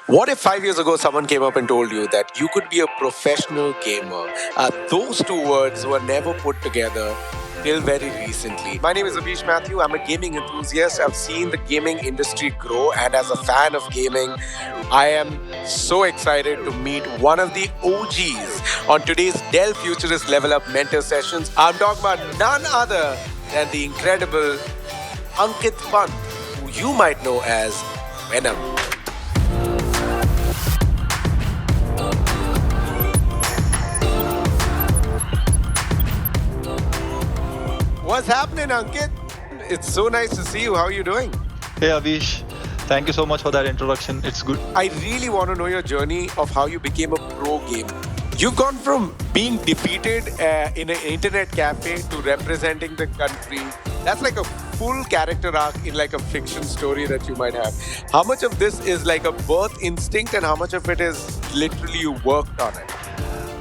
What if 5 years ago someone came up and told you that you could be a professional gamer? Those two words were never put together till very recently. My name is Abish Matthew. I'm a gaming enthusiast. I've seen the gaming industry grow, and as a fan of gaming, I am so excited to meet one of the OGs on today's Dell Futurist Level Up Mentor Sessions. I'm talking about none other than the incredible Ankit Pant, who you might know as Venom. What's happening, Ankit? It's so nice to see you. How are you doing? Hey Avish, thank you so much for that introduction. It's good. I really want to know your journey of how you became a pro gamer. You've gone from being defeated in an internet cafe to representing the country. That's like a full character arc in like a fiction story that you might have. How much of this is like a birth instinct and how much of it is literally you worked on it?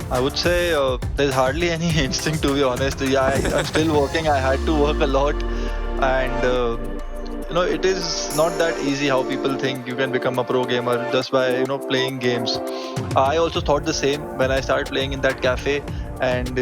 I would say there's hardly any instinct to be honest. Yeah, I'm still working. I had to work a lot, and it is not that easy how people think you can become a pro gamer just by playing games. I also thought the same when I started playing in that cafe, and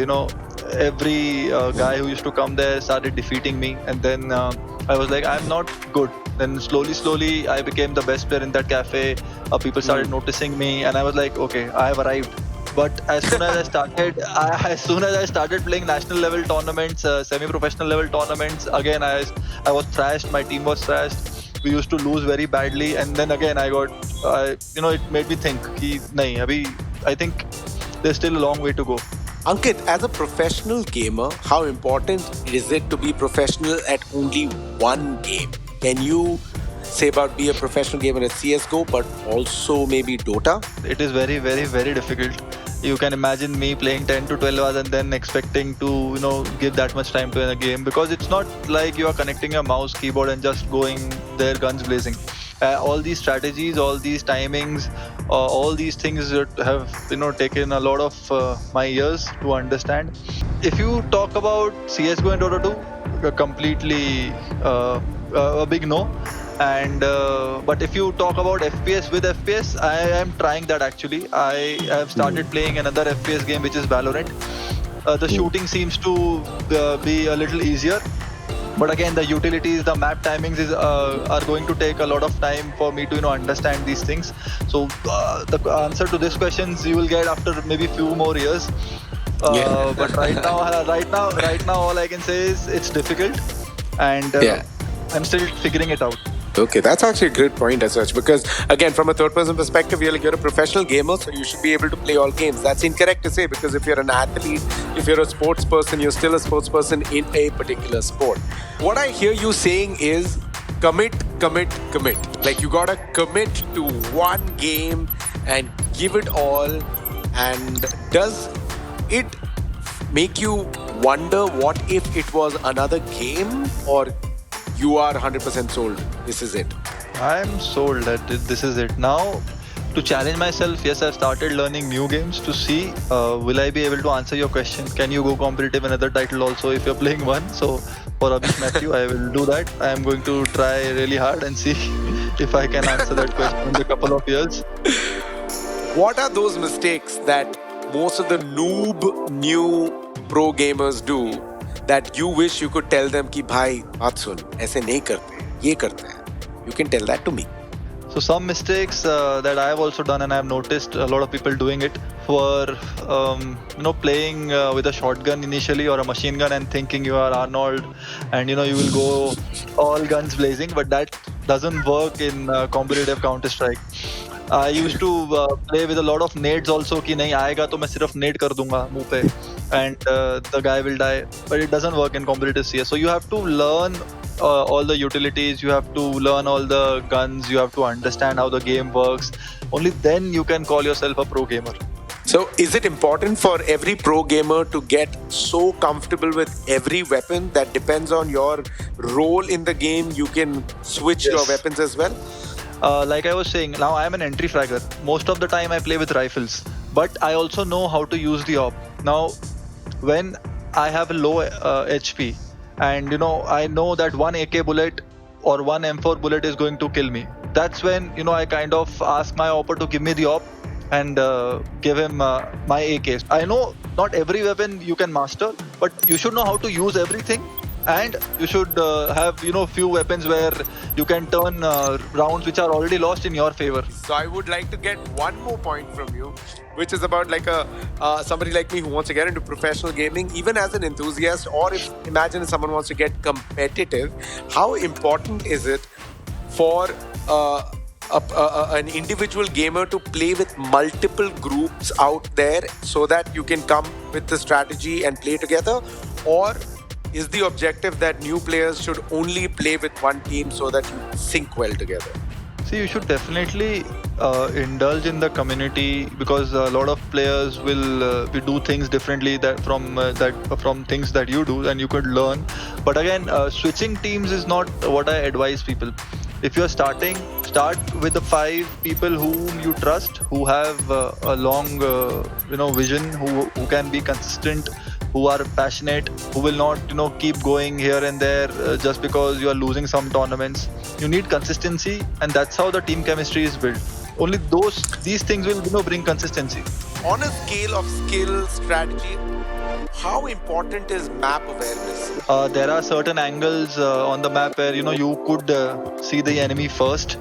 every guy who used to come there started defeating me, and then I was like, I'm not good. Then slowly, I became the best player in that cafe. People started noticing me, and I was like, okay, I have arrived. But as soon as as soon as I started playing national level tournaments, semi-professional level tournaments, again I was thrashed. My team was thrashed. We used to lose very badly, and then again it made me think, कि नहीं, अभी I think there's still a long way to go. Ankit, as a professional gamer, how important is it to be professional at only one game? Can you say about be a professional gamer at CSGO, but also maybe Dota? It is very, very, very difficult. You can imagine me playing 10 to 12 hours and then expecting to give that much time to a game, because it's not like you are connecting your mouse keyboard and just going there guns blazing. All these strategies, all these timings, all these things that have taken a lot of my years to understand. If you talk about CSGO and Dota 2, completely a big no. And but if you talk about FPS with FPS, I am trying that actually. I have started playing another FPS game, which is Valorant. The shooting seems to be a little easier, but again, the utilities, the map timings are going to take a lot of time for me to understand these things. So the answer to this questions you will get after maybe few more years. But right now, all I can say is it's difficult, and I'm still figuring it out. Okay, that's actually a great point as such, because again, from a third person perspective, you're a professional gamer, so you should be able to play all games. That's incorrect to say, because if you're an athlete, if you're a sports person, you're still a sports person in a particular sport. What I hear you saying is commit. Like you gotta commit to one game and give it all. And does it make you wonder what if it was another game, or you are 100% sold? This is it. I'm sold that this is it. Now, to challenge myself, yes, I've started learning new games to see will I be able to answer your question. Can you go competitive in another title also if you're playing one? So for Abhish Matthew, I will do that. I am going to try really hard and see if I can answer that question in a couple of years. What are those mistakes that most of the noob new pro gamers do that you wish you could tell them कि भाई बात सुन, ऐसे नहीं करते, ये करते हैं? You can tell that to me. So some mistakes that I have also done, and I have noticed a lot of people doing it, for playing with a shotgun initially or a machine gun and thinking you are Arnold, and you will go all guns blazing, but that doesn't work in competitive Counter Strike. I used to play with a lot of nades also, कि नहीं आएगा तो मैं सिर्फ nade कर दूंगा मुंह पे, and the guy will die. But it doesn't work in competitive CS. So you have to learn all the utilities, you have to learn all the guns, you have to understand how the game works. Only then you can call yourself a pro gamer. So is it important for every pro gamer to get so comfortable with every weapon that depends on your role in the game, you can switch your weapons as well? Like I was saying, now I am an entry fragger. Most of the time I play with rifles, but I also know how to use the op. Now, when I have a low HP, and I know that one AK bullet or one M4 bullet is going to kill me, that's when I kind of ask my opper to give me the op and give him my AK. I know not every weapon you can master, but you should know how to use everything. And you should have few weapons where you can turn rounds which are already lost in your favor. So I would like to get one more point from you, which is about like a somebody like me who wants to get into professional gaming, even as an enthusiast, or if imagine if someone wants to get competitive. How important is it for an individual gamer to play with multiple groups out there so that you can come with the strategy and play together? Or is the objective that new players should only play with one team so that you sync well together? See, you should definitely indulge in the community, because a lot of players will do things differently from things that you do, and you could learn. But again, switching teams is not what I advise people. If you're starting, start with the 5 people whom you trust, who have a long vision, who can be consistent, who are passionate, who will not keep going here and there just because you are losing some tournaments. You need consistency, and that's how the team chemistry is built. Only these things will bring consistency. On a scale of skill, strategy, how important is map awareness? There are certain angles on the map where you could see the enemy first.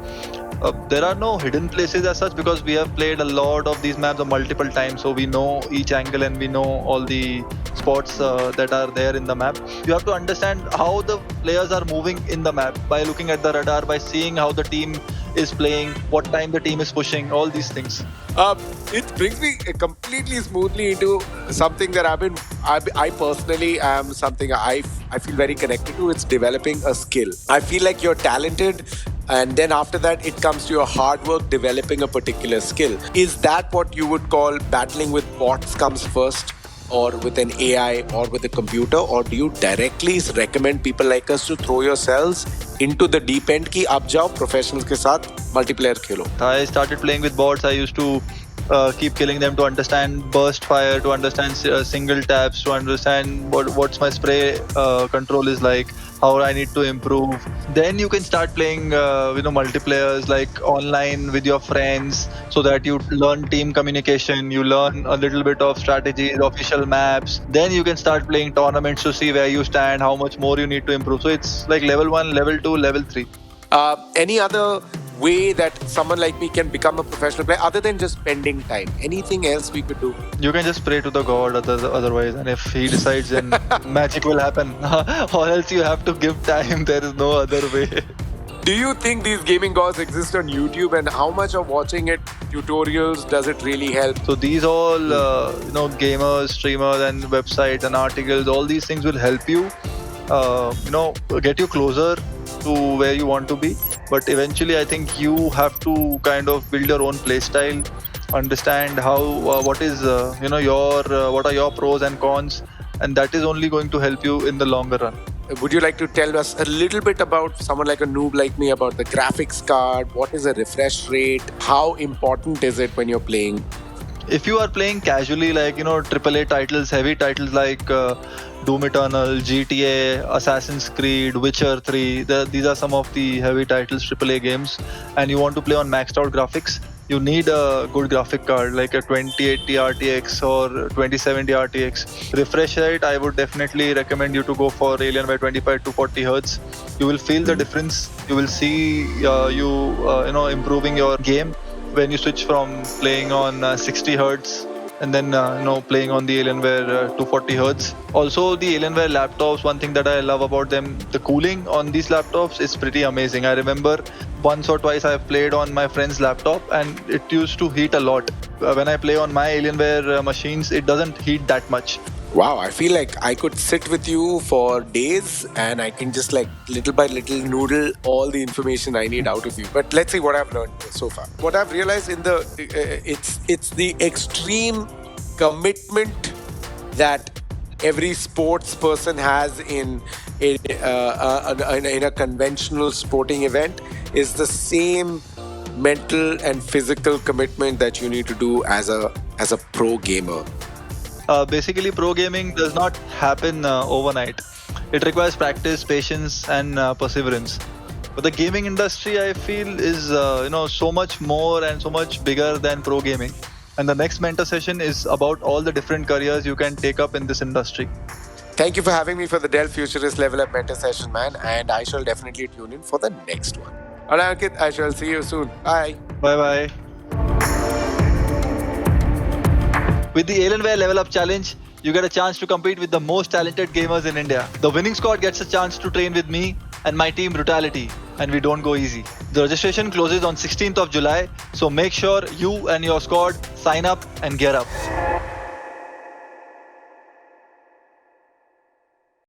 There are no hidden places as such, because we have played a lot of these maps multiple times, so we know each angle and we know all the spots that are there in the map. You have to understand how the players are moving in the map by looking at the radar, by seeing how the team is playing, what time the team is pushing, all these things. It brings me completely smoothly into something that I personally am something I feel very connected to. It's developing a skill. I feel like you're talented, and then after that it comes to your hard work developing a particular skill. Is that what you would call battling with bots comes first, or with an AI, or with a computer? Or do you directly recommend people like us to throw yourselves into the deep end ki ab jao professionals ke sath multiplayer khelo? I started playing with bots. I used to keep killing them to understand burst fire, to understand single taps, to understand what's my spray control is like, how I need to improve. Then you can start playing multiplayers, like online with your friends, so that you learn team communication, you learn a little bit of strategies, official maps. Then you can start playing tournaments to see where you stand, how much more you need to improve. So it's like level 1, level 2, level 3. Any other way that someone like me can become a professional player other than just spending time? Anything else we could do? You can just pray to the god otherwise, and if he decides, then magic will happen. Or else you have to give time. There is no other way. Do you think these gaming gods exist on YouTube, and how much of watching it tutorials does it really help? So these all gamers, streamers, and websites and articles, all these things will help you get you closer to where you want to be. But eventually I think you have to kind of build your own play style, understand how what is what are your pros and cons, and that is only going to help you in the longer run. Would you like to tell us a little bit about someone like a noob like me, about the graphics card? What is the refresh rate? How important is it when you're playing? If you are playing casually, like AAA titles, heavy titles like Doom Eternal, GTA, Assassin's Creed, Witcher 3, these are some of the heavy titles, AAA games, and you want to play on maxed out graphics, you need a good graphic card like a 2080 RTX or 2070 RTX. Refresh rate, I would definitely recommend you to go for Alienware 25 to 40 Hz. You will feel the difference. You will see improving your game when you switch from playing on 60 Hz and then playing on the Alienware 240 Hz. Also, the Alienware laptops, one thing that I love about them, the cooling on these laptops is pretty amazing. I remember once or twice I've played on my friend's laptop and it used to heat a lot. When I play on my Alienware machines, it doesn't heat that much. Wow, I feel like I could sit with you for days and I can just like little by little noodle all the information I need out of you. But let's see what I've learned so far. What I've realized it's the extreme commitment that every sports person has in a conventional sporting event is the same mental and physical commitment that you need to do as a pro gamer. Basically, pro gaming does not happen overnight. It requires practice, patience, and perseverance. But the gaming industry, I feel, is so much more and so much bigger than pro gaming. And the next mentor session is about all the different careers you can take up in this industry. Thank you for having me for the Dell Futurist Level Up Mentor session, man. And I shall definitely tune in for the next one. All right, Ankit, I shall see you soon. Bye. Bye bye. With the Alienware Level Up Challenge, you get a chance to compete with the most talented gamers in India. The winning squad gets a chance to train with me and my team Brutality, and we don't go easy. The registration closes on 16th of July, so make sure you and your squad sign up and gear up.